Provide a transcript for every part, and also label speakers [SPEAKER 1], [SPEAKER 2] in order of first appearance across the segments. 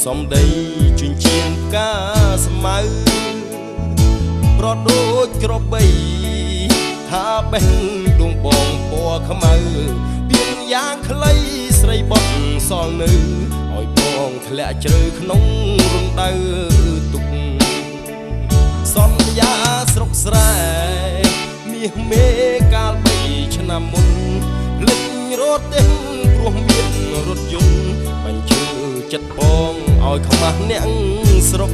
[SPEAKER 1] សំដីជញ្ជាំងផ្កាស្មៅប្រដូចក្របីថាបេះដួងបងពណ៌ខ្មៅពៀនយ៉ាងខ្លីស្រីបត់សល់នៅឲ្យបងធ្លាក់ជ្រៅក្នុងរំដៅទុកសន្យាស្រុកស្រែមាសមេកាល3ឆ្នាំមុនភ្លេចរត់ទេព្រោះមានរថយន្តបញ្ជើចិត្តបងឲ្យខ្មាស់អ្នកស្រុក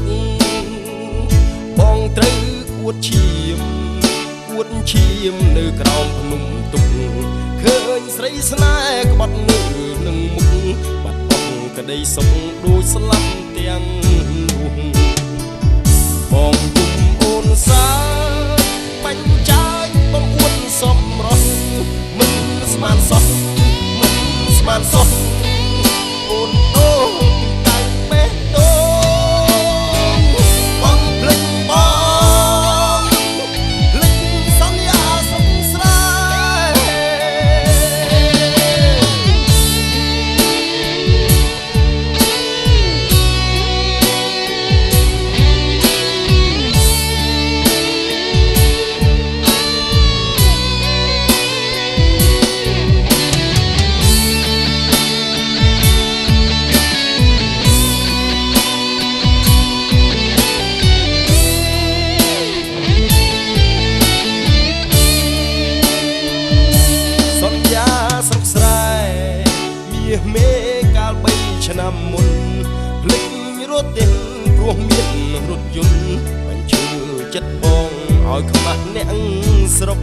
[SPEAKER 1] បងត្រូវអួតឈាមនៅក្រោមភ្នំទុកឃើញស្រីស្នេហ៍ក្បត់នៅនឹងមុខបាត់បង់ក្តីសុខដូចស្លាប់ទាំងនោះបងទុំអូនសាបាញ់ចាយបងអួតសំរស់មិនស្មានសោះអូនអូតែបេះដូងបងភ្លេចបងភ្លេចសន្យាស្រុកស្រែមេកាល3ឆ្នាំមុនភ្លេចរត់ទេព្រោះមានរថយន្តបញ្ជើចិត្តបងឲ្យខ្មាស់អ្នកស្រុក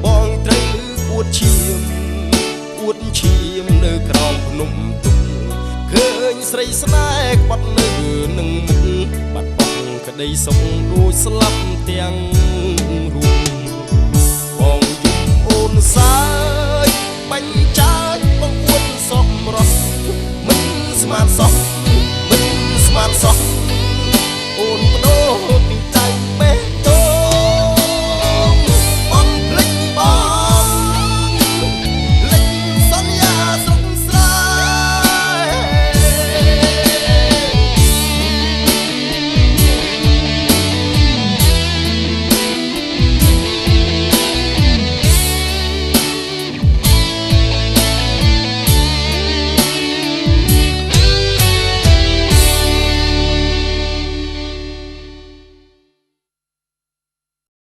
[SPEAKER 1] បងត្រូវអួតឈាមនៅក្រោមភ្នំទុកឃើញស្រីស្នេហ៍ក្បត់នៅនឹងមុខបាត់បង់ក្តីសុខដូចស្លាប់ទាំងរួមបងយំអូនសាយបាញ់ចាយបងអួតសំរស់មិនស្មានសោះ